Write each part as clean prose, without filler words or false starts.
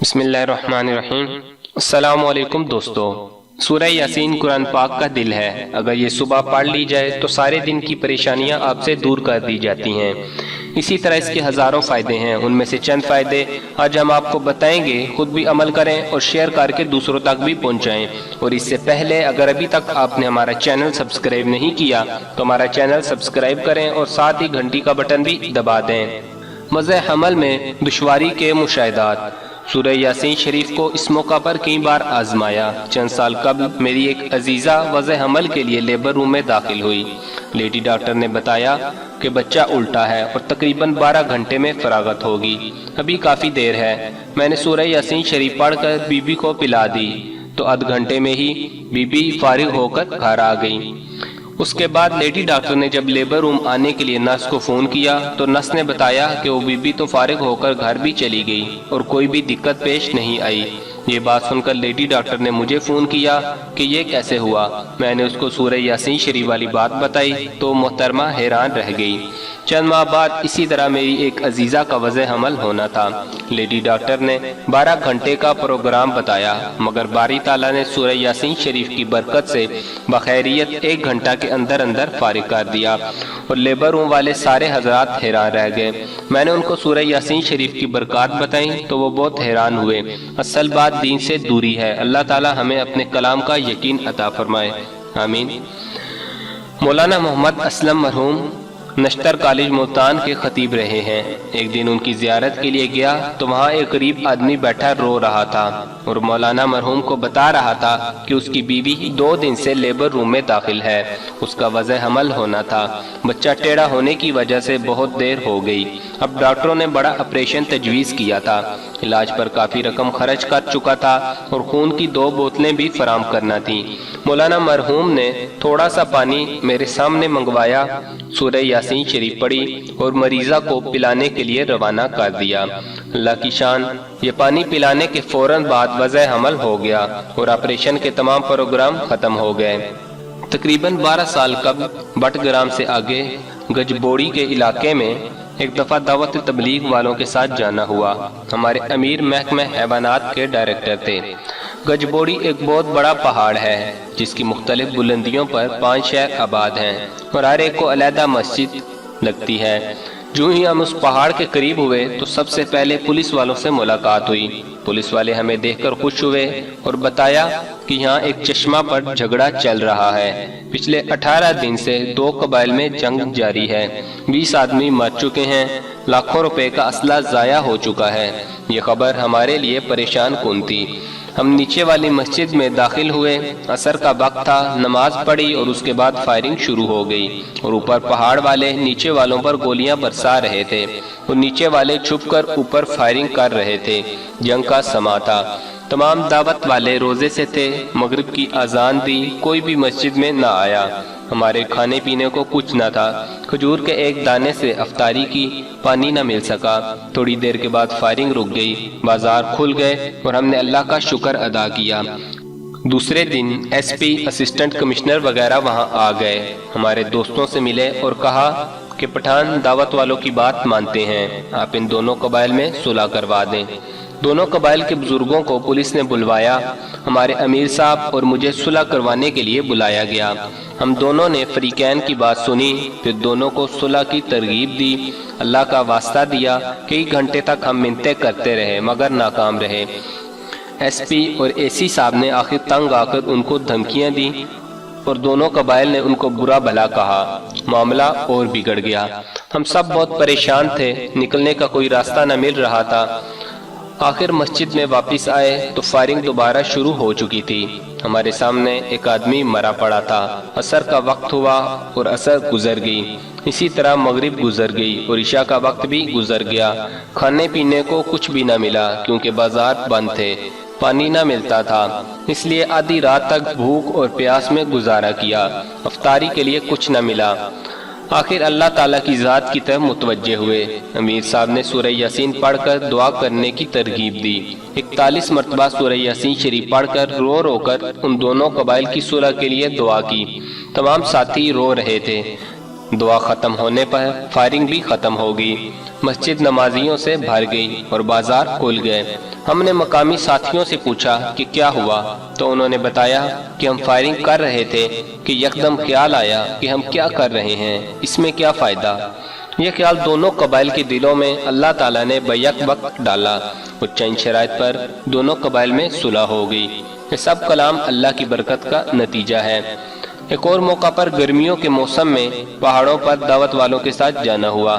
بسم اللہ الرحمن الرحیم۔ السلام علیکم دوستو، سورہ یاسین قرآن پاک کا دل ہے۔ اگر یہ صبح پڑھ لی جائے تو سارے دن کی پریشانیاں آپ سے دور کر دی جاتی ہیں۔ اسی طرح اس کے ہزاروں فائدے ہیں، ان میں سے چند فائدے آج ہم آپ کو بتائیں گے۔ خود بھی عمل کریں اور شیئر کر کے دوسروں تک بھی پہنچائیں۔ اور اس سے پہلے اگر ابھی تک آپ نے ہمارا چینل سبسکرائب نہیں کیا تو ہمارا چینل سبسکرائب کریں اور ساتھ ہی گھنٹی کا بٹن بھی دبا دیں۔ وضع حمل میں دشواری کے مشاہدات۔ سورہ یاسین شریف کو اس موقع پر کئی بار آزمایا۔ چند سال قبل میری ایک عزیزہ وضع حمل کے لیے لیبر روم میں داخل ہوئی۔ لیڈی ڈاکٹر نے بتایا کہ بچہ الٹا ہے اور تقریباً 12 گھنٹے میں فراغت ہوگی، ابھی کافی دیر ہے۔ میں نے سورہ یاسین شریف پڑھ کر بی بی کو پلا دی تو آدھ گھنٹے میں ہی بی بی فارغ ہو کر گھر آ گئی۔ اس کے بعد لیڈی ڈاکٹر نے جب لیبر روم آنے کے لیے نرس کو فون کیا تو نرس نے بتایا کہ وہ بی بی تو فارغ ہو کر گھر بھی چلی گئی اور کوئی بھی دقت پیش نہیں آئی۔ یہ بات سن کر لیڈی ڈاکٹر نے مجھے فون کیا کہ یہ کیسے ہوا۔ میں نے اس کو سورہ یاسین شریف والی بات بتائی تو محترمہ حیران رہ گئی۔ چند ماہ بعد اسی طرح میری ایک عزیزہ کا وضع حمل ہونا تھا۔ لیڈی ڈاکٹر نے 12 گھنٹے کا پروگرام بتایا، مگر باری تعالیٰ نے سورہ یاسین شریف کی برکت سے بخیریت 1 گھنٹہ کے اندر اندر فارغ کر دیا اور لیبر روم والے سارے حضرات حیران رہ گئے۔ میں نے ان کو سورہ یاسین شریف کی برکات بتائیں تو وہ بہت حیران ہوئے۔ اصل بات دین سے دوری ہے۔ اللہ تعالیٰ ہمیں اپنے کلام کا یقین عطا فرمائے، آمین۔ مولانا محمد اسلم مرحوم نشتر کالج ملتان کے خطیب رہے ہیں۔ ایک دن ان کی زیارت کے لیے گیا تو وہاں ایک غریب آدمی بیٹھا رو رہا تھا اور مولانا مرحوم کو بتا رہا تھا کہ اس کی بیوی 2 دن سے لیبر روم میں داخل ہے۔ اس کا وضع حمل ہونا تھا، بچہ ٹیڑھا ہونے کی وجہ سے بہت دیر ہو گئی۔ اب ڈاکٹروں نے بڑا آپریشن تجویز کیا تھا، علاج پر کافی رقم خرچ کر چکا تھا اور خون کی 2 بوتلیں بھی فراہم کرنا تھیں۔ مولانا مرحوم نے تھوڑا سا پانی میرے سامنے منگوایا، سورہ یاسین شریف پڑھی اور مریضہ کو پلانے کے لیے روانہ کر دیا۔ اللہ کی شان، یہ پانی پلانے کے فوراً بعد وضع حمل ہو گیا اور آپریشن کے تمام پروگرام ختم ہو گئے۔ تقریباً 12 سال قبل بٹ گرام سے آگے گجبوڑی کے علاقے میں ایک دفعہ دعوت تبلیغ والوں کے ساتھ جانا ہوا۔ ہمارے امیر محکمہ حیوانات کے ڈائریکٹر تھے۔ گجبوڑی ایک بہت بڑا پہاڑ ہے جس کی مختلف بلندیوں پر 5 شہر آباد ہیں اور ہر ایک کو علیحدہ مسجد لگتی ہے۔ جو ہی ہم اس پہاڑ کے قریب ہوئے تو سب سے پہلے پولیس والوں سے ملاقات ہوئی۔ پولیس والے ہمیں دیکھ کر خوش ہوئے اور بتایا کہ یہاں ایک چشمہ پر جھگڑا چل رہا ہے۔ پچھلے 18 دن سے 2 قبائل میں جنگ جاری ہے، 20 آدمی مر چکے ہیں، لاکھوں روپے کا اسلحہ ضائع ہو چکا ہے۔ یہ خبر ہمارے لیے پریشان کن تھی۔ ہم نیچے والی مسجد میں داخل ہوئے، عصر کا وقت تھا، نماز پڑھی اور اس کے بعد فائرنگ شروع ہو گئی اور اوپر پہاڑ والے نیچے والوں پر گولیاں برسا رہے تھے اور نیچے والے چھپ کر اوپر فائرنگ کر رہے تھے۔ جنگ کا سماں تھا، تمام دعوت والے روزے سے تھے۔ مغرب کی اذان دی، کوئی بھی مسجد میں نہ آیا۔ ہمارے کھانے پینے کو کچھ نہ تھا، کھجور کے ایک دانے سے افطاری کی، پانی نہ مل سکا۔ تھوڑی دیر کے بعد فائرنگ رک گئی، بازار کھل گئے اور ہم نے اللہ کا شکر ادا کیا۔ دوسرے دن ایس پی، اسسٹنٹ کمشنر وغیرہ وہاں آ گئے، ہمارے دوستوں سے ملے اور کہا کہ پٹھان دعوت والوں کی بات مانتے ہیں، آپ ان دونوں قبائل میں صلح کروا دیں۔ دونوں قبائل کے بزرگوں کو پولیس نے بلوایا، ہمارے امیر صاحب اور مجھے صلح کروانے کے لیے بلایا گیا۔ ہم دونوں نے فریقین کی بات سنی، پھر دونوں کو صلح کی ترغیب دی، اللہ کا واسطہ دیا۔ کئی گھنٹے تک ہم منتیں کرتے رہے مگر ناکام رہے۔ ایس پی اور اے سی صاحب نے آخر تنگ آ کر ان کو دھمکیاں دی اور دونوں قبائل نے ان کو برا بھلا کہا۔ معاملہ اور بگڑ گیا، ہم سب بہت پریشان تھے، نکلنے کا کوئی راستہ نہ مل رہا تھا۔ آخر مسجد میں واپس آئے تو فائرنگ دوبارہ شروع ہو چکی تھی۔ ہمارے سامنے ایک آدمی مرا پڑا تھا۔ عصر کا وقت ہوا اور عصر گزر گئی، اسی طرح مغرب گزر گئی اور عشاء کا وقت بھی گزر گیا۔ کھانے پینے کو کچھ بھی نہ ملا کیونکہ بازار بند تھے، پانی نہ ملتا تھا، اس لیے آدھی رات تک بھوک اور پیاس میں گزارا کیا۔ افطاری کے لیے کچھ نہ ملا۔ آخر اللہ تعالیٰ کی ذات کی طرف متوجہ ہوئے۔ امیر صاحب نے سورہ یاسین پڑھ کر دعا کرنے کی ترغیب دی۔ 41 مرتبہ سورہ یاسین شریف پڑھ کر رو رو کر ان دونوں قبائل کی صلح کے لیے دعا کی۔ تمام ساتھی رو رہے تھے۔ دعا ختم ہونے پر فائرنگ بھی ختم ہو گئی، مسجد نمازیوں سے بھر گئی اور بازار کھل گئے۔ ہم نے مقامی ساتھیوں سے پوچھا کہ کیا ہوا، تو انہوں نے بتایا کہ ہم فائرنگ کر رہے تھے کہ یکدم خیال آیا کہ ہم کیا کر رہے ہیں، اس میں کیا فائدہ۔ یہ خیال دونوں قبائل کے دلوں میں اللہ تعالیٰ نے بیک وقت ڈالا اور چند شرائط پر دونوں قبائل میں صلح ہو گئی۔ یہ سب کلام اللہ کی برکت کا نتیجہ ہے۔ ایک اور موقع پر گرمیوں کے موسم میں پہاڑوں پر دعوت والوں کے ساتھ جانا ہوا۔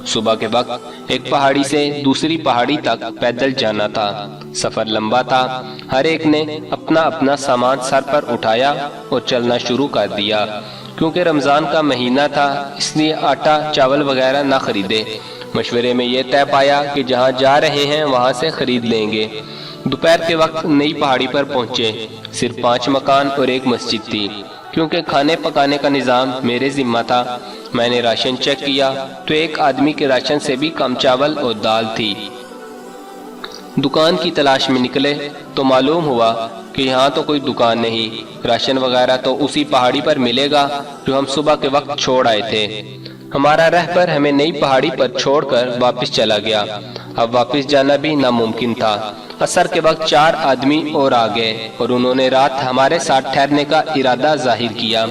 صبح کے وقت ایک پہاڑی سے دوسری پہاڑی تک پیدل جانا تھا۔ سفر لمبا تھا، ہر ایک نے اپنا اپنا سامان سر پر اٹھایا اور چلنا شروع کر دیا۔ کیونکہ رمضان کا مہینہ تھا اس لیے آٹا چاول وغیرہ نہ خریدے۔ مشورے میں یہ طے پایا کہ جہاں جا رہے ہیں وہاں سے خرید لیں گے۔ دوپہر کے وقت نئی پہاڑی پر پہنچے، صرف 5 مکان اور ایک مسجد تھی۔ کیونکہ کھانے پکانے کا نظام میرے ذمہ تھا، میں نے راشن چیک کیا تو ایک آدمی کے راشن سے بھی کم چاول اور دال تھی۔ دکان کی تلاش میں نکلے تو معلوم ہوا کہ یہاں تو کوئی دکان نہیں، راشن وغیرہ تو اسی پہاڑی پر ملے گا جو ہم صبح کے وقت چھوڑ آئے تھے۔ ہمارا رہبر ہمیں نئی پہاڑی پر چھوڑ کر واپس چلا گیا۔ اب واپس جانا بھی ناممکن تھا۔ عصر کے وقت 4 آدمی اور آ گئے اور انہوں نے رات ہمارے ساتھ ٹھہرنے کا ارادہ ظاہر کیا۔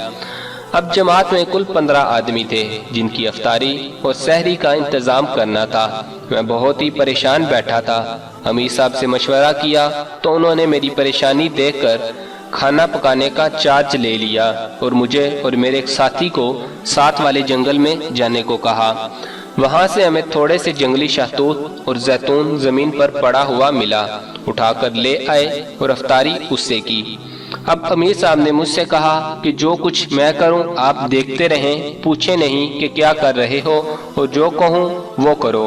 اب جماعت میں کل 15 آدمی تھے جن کی افطاری اور سحری کا انتظام کرنا تھا۔ میں بہت ہی پریشان بیٹھا تھا۔ امیر صاحب سے مشورہ کیا تو انہوں نے میری پریشانی دیکھ کر کھانا پکانے کا چارج لے لیا اور مجھے اور میرے ایک ساتھی کو ساتھ والے جنگل میں جانے کو کہا۔ وہاں سے ہمیں تھوڑے سے جنگلی شہتوت اور زیتون زمین پر پڑا ہوا ملا، اٹھا کر لے آئے اور افطاری اس سے کی۔ اب امیر صاحب نے مجھ سے کہا کہ جو کچھ میں کروں آپ دیکھتے رہیں، پوچھیں نہیں کہ کیا کر رہے ہو، اور جو کہوں وہ کرو۔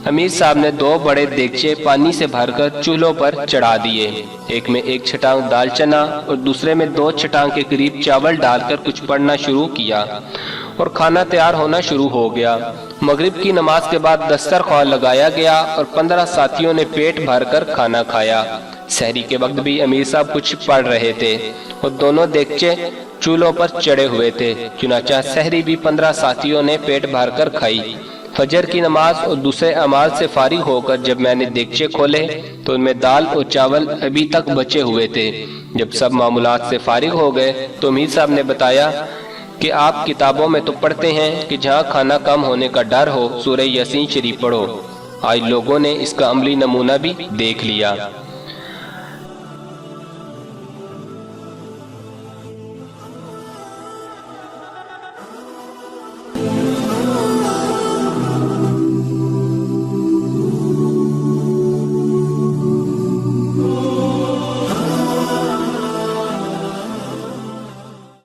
امیر صاحب نے 2 بڑے دیگچے پانی سے بھر کر چولہوں پر چڑھا دیے، ایک میں 1 چھٹانگ دال چنا اور دوسرے میں 2 چھٹانگ کے قریب چاول ڈال کر کچھ پڑھنا شروع کیا اور کھانا تیار ہونا شروع ہو گیا۔ مغرب کی نماز کے بعد دسترخوان لگایا گیا اور 15 ساتھیوں نے پیٹ بھر کر کھانا کھایا۔ سحری کے وقت بھی امیر صاحب کچھ پڑھ رہے تھے اور دونوں دیگچے چولہوں پر چڑھے ہوئے تھے، چنانچہ سحری بھی 15 ساتھیوں نے پیٹ بھر کر کھائی۔ فجر کی نماز اور دوسرے اعمال سے فارغ ہو کر جب میں نے دیگچے کھولے تو ان میں دال اور چاول ابھی تک بچے ہوئے تھے۔ جب سب معمولات سے فارغ ہو گئے تو امیر صاحب نے بتایا کہ آپ کتابوں میں تو پڑھتے ہیں کہ جہاں کھانا کم ہونے کا ڈر ہو سورہ یاسین شریف پڑھو۔ آج لوگوں نے اس کا عملی نمونہ بھی دیکھ لیا۔